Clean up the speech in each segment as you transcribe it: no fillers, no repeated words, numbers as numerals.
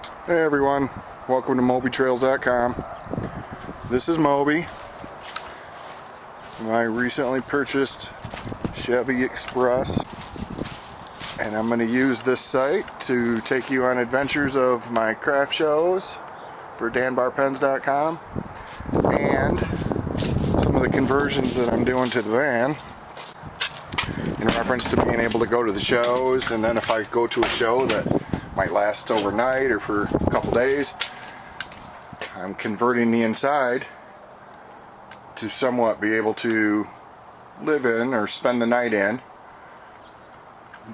Hey everyone, welcome to MobyTrails.com. This is Moby. I recently purchased Chevy Express, and I'm going to use this site to take you on adventures of my craft shows for danbarpens.com and some of the conversions that I'm doing to the van in reference to being able to go to the shows. And then if I go to a show that might last overnight or for a couple days, I'm converting the inside to somewhat be able to live in or spend the night in.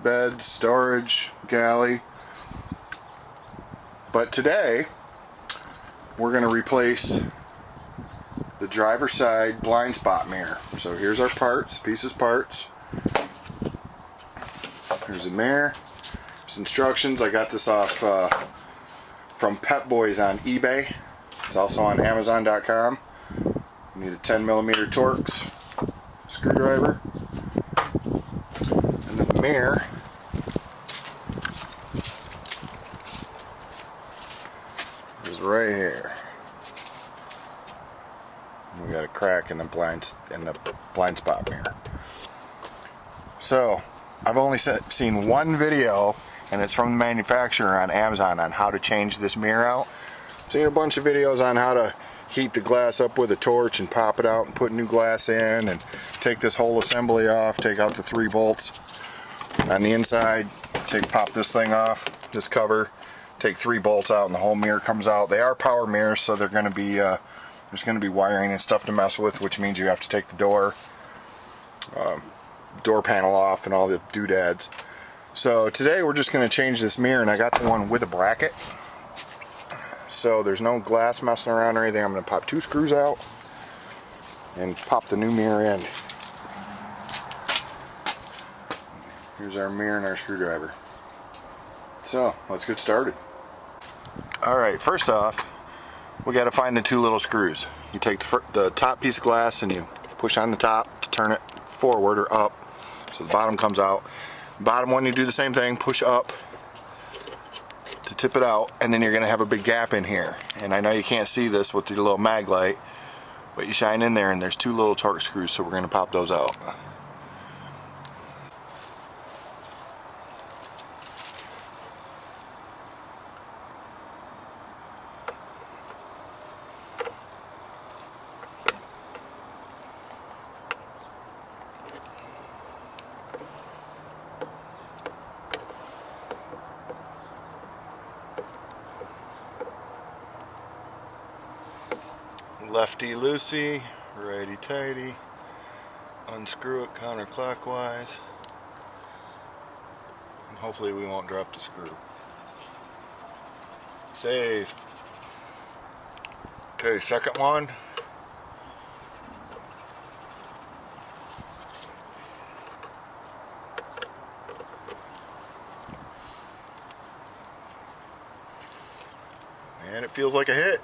Bed, storage, galley. But today we're going to replace the driver's side blind spot mirror. So here's our parts, parts. Here's a mirror. There's instructions. I got this off from Pep Boys on eBay. It's also on Amazon.com. You need a 10mm Torx screwdriver, and the mirror is right here. We got a crack in the blind spot mirror. So I've only seen one video, and it's from the manufacturer on Amazon, on how to change this mirror out. I've seen a bunch of videos on how to heat the glass up with a torch and pop it out and put new glass in, and take this whole assembly off, take out the 3 bolts on the inside, pop this thing off, this cover, take 3 bolts out, and the whole mirror comes out. They are power mirrors, so they're going to be there's going to be wiring and stuff to mess with, which means you have to take the door panel off and all the doodads. So today we're just going to change this mirror, and I got the one with a bracket, so there's no glass messing around or anything. I'm going to pop 2 screws out and pop the new mirror in. Here's our mirror and our screwdriver. So let's get started. Alright, first off, we got to find the 2 little screws. You take the top piece of glass and you push on the top to turn it forward or up so the bottom comes out. Bottom one, you do the same thing, push up to tip it out, and then you're going to have a big gap in here. And I know you can't see this with your little mag light, but you shine in there and there's 2 little Torx screws, so we're going to pop those out. Lefty loosey, righty tighty, unscrew it counterclockwise, and hopefully we won't drop the screw. Saved. Okay, second one. And it feels like a hit.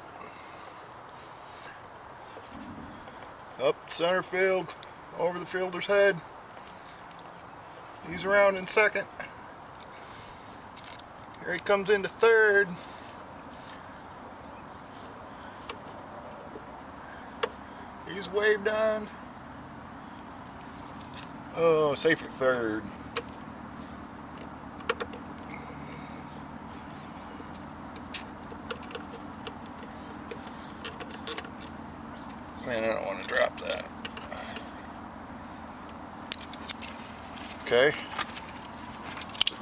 Up center field, over the fielder's head. He's around in second. Here he comes into third. He's waved on. Oh, safe at third. Man, I don't want to drop that. Okay.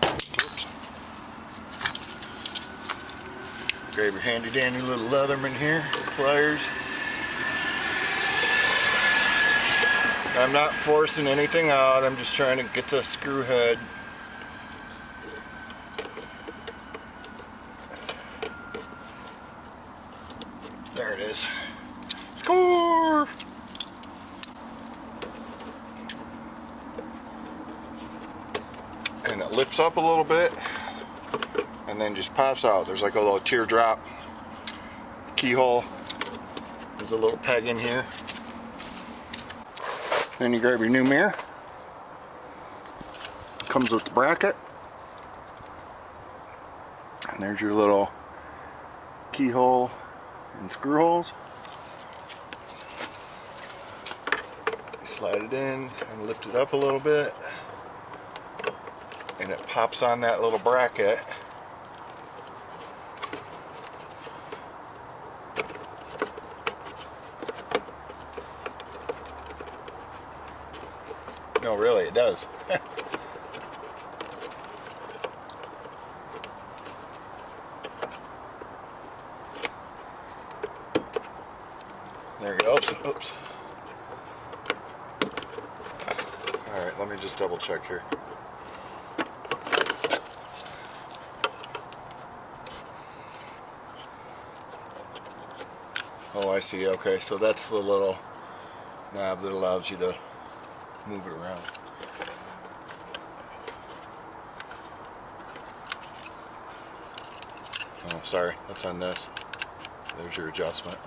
Oops. Grab your handy dandy little Leatherman here, pliers. I'm not forcing anything out, I'm just trying to get the screw head. There it is. Score! And it lifts up a little bit and then just pops out. There's like a little teardrop keyhole. There's a little peg in here. Then you grab your new mirror. Comes with the bracket. And there's your little keyhole and screw holes. Slide it in and lift it up a little bit, and it pops on that little bracket. No, really, it does. There you go. Oops. Alright, let me just double check here. Oh, I see. Okay, so that's the little knob that allows you to move it around. Oh, sorry, that's on this. There's your adjustment.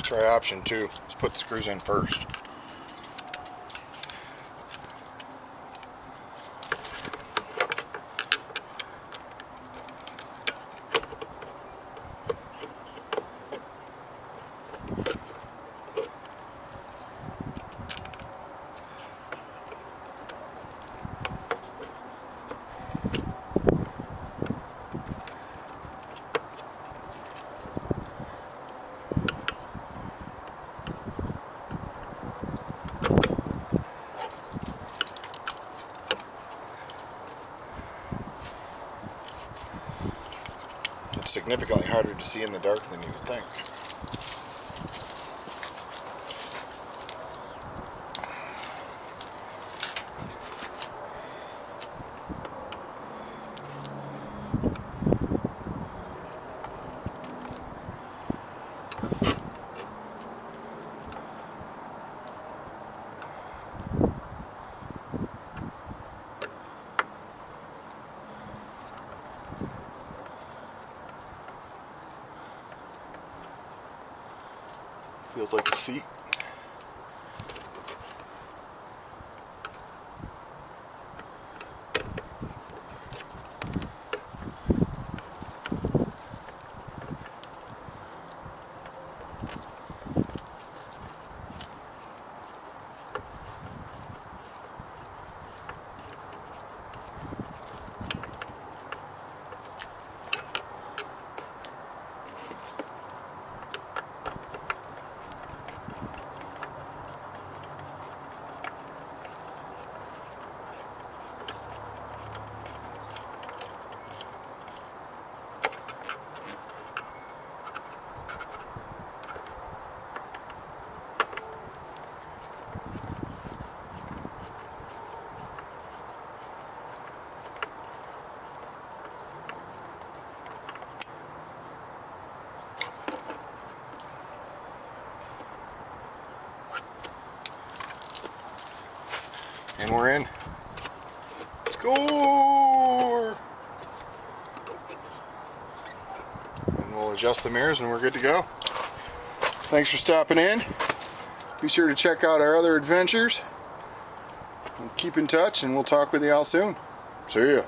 Try option 2. Let's put the screws in first. It's significantly harder to see in the dark than you would think. Feels like a seat. And we're in. Score! And we'll adjust the mirrors and we're good to go. Thanks for stopping in. Be sure to check out our other adventures. Keep in touch and we'll talk with you all soon. See ya.